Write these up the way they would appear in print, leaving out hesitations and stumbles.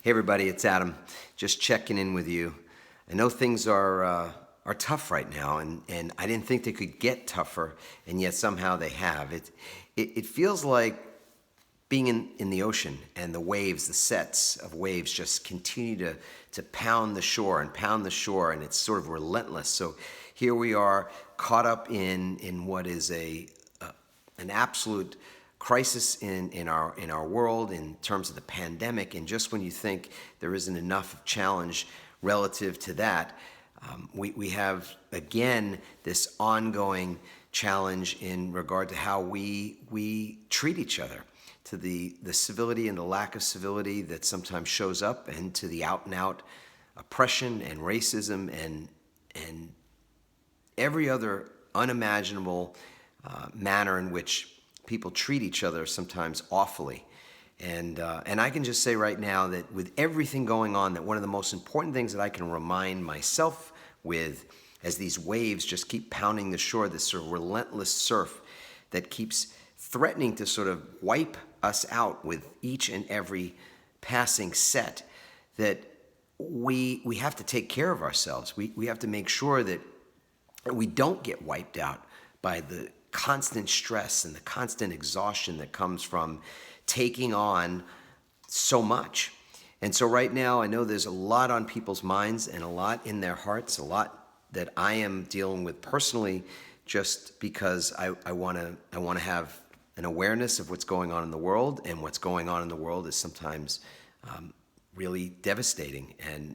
Hey everybody, it's Adam. Just checking in with you. I know things are tough right now, and I didn't think they could get tougher, and yet somehow they have. It feels like being in the ocean, and the waves, the sets of waves, just continue to pound the shore and pound the shore, and it's sort of relentless. So here we are, caught up in what is an absolute crisis in our world in terms of the pandemic. And just when you think there isn't enough challenge relative to that, we have again this ongoing challenge in regard to how we treat each other, to the civility and the lack of civility that sometimes shows up, and to the out and out oppression and racism and every other unimaginable manner in which people treat each other, sometimes awfully. And I can just say right now that with everything going on, that one of the most important things that I can remind myself with, as these waves just keep pounding the shore, this sort of relentless surf that keeps threatening to sort of wipe us out with each and every passing set, that we have to take care of ourselves. We have to make sure that we don't get wiped out by the constant stress and the constant exhaustion that comes from taking on so much. And so right now, I know there's a lot on people's minds and a lot in their hearts, a lot that I am dealing with personally, just because I want to have an awareness of what's going on in the world, and what's going on in the world is sometimes really devastating, and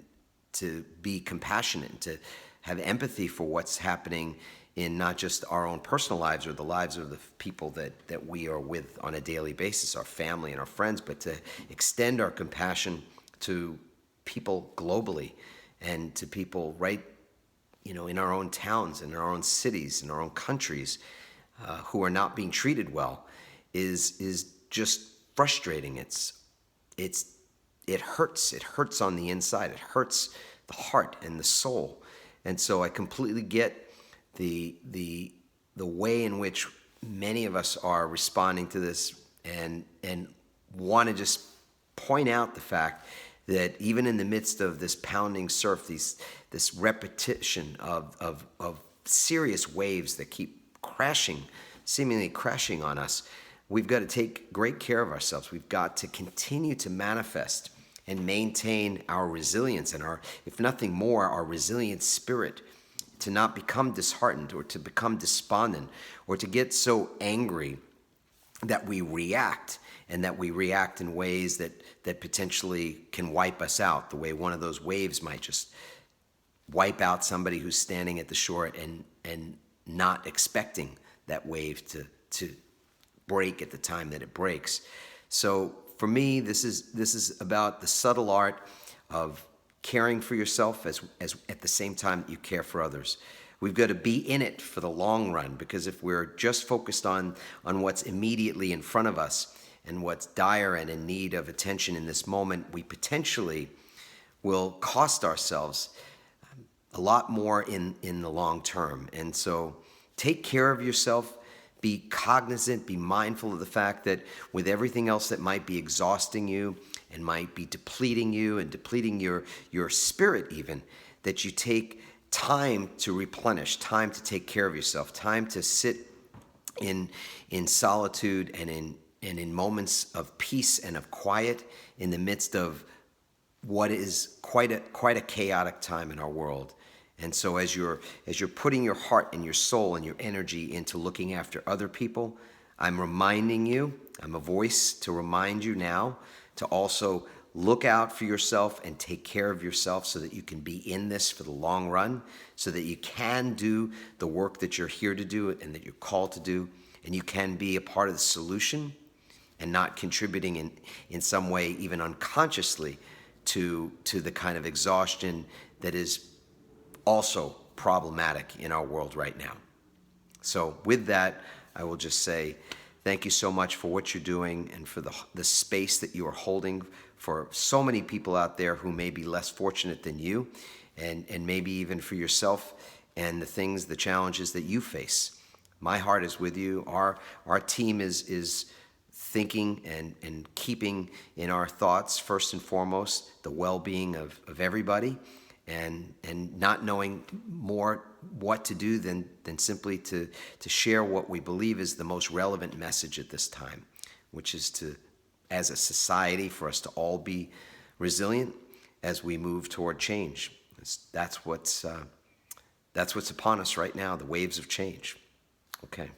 to be compassionate and to have empathy for what's happening in not just our own personal lives or the lives of the people that we are with on a daily basis, our family and our friends, but to extend our compassion to people globally, and to people right, in our own towns, in our own cities, in our own countries, who are not being treated well, is just frustrating. It hurts. It hurts on the inside. It hurts the heart and the soul. And so I completely get the way in which many of us are responding to this, and want to just point out the fact that even in the midst of this pounding surf, this repetition of serious waves that keep seemingly crashing on us, we've got to take great care of ourselves. We've got to continue to manifest and maintain our resilience and if nothing more, our resilient spirit, to not become disheartened or to become despondent or to get so angry that we react, and that we react in ways that potentially can wipe us out, the way one of those waves might just wipe out somebody who's standing at the shore and not expecting that wave to break at the time that it breaks. So for me, this is about the subtle art of caring for yourself as at the same time that you care for others. We've got to be in it for the long run, because if we're just focused on what's immediately in front of us and what's dire and in need of attention in this moment, we potentially will cost ourselves a lot more in the long term. And so take care of yourself. Be cognizant, be mindful of the fact that with everything else that might be exhausting you and might be depleting you and depleting your spirit even, that you take time to replenish, time to take care of yourself, time to sit in solitude and in moments of peace and of quiet in the midst of what is quite a chaotic time in our world. And so as you're putting your heart and your soul and your energy into looking after other people, I'm reminding you, I'm a voice to remind you now to also look out for yourself and take care of yourself, so that you can be in this for the long run, so that you can do the work that you're here to do and that you're called to do, and you can be a part of the solution and not contributing in some way, even unconsciously, to the kind of exhaustion that is also problematic in our world right now. So with that, I will just say thank you so much for what you're doing, and for the space that you are holding for so many people out there who may be less fortunate than you, and maybe even for yourself and the challenges that you face. My heart is with you. Our team is thinking and keeping in our thoughts, first and foremost, the well-being of everybody, and not knowing more what to do than simply to share what we believe is the most relevant message at this time, which is to, as a society, for us to all be resilient as we move toward change. That's what's upon us right now, the waves of change. Okay.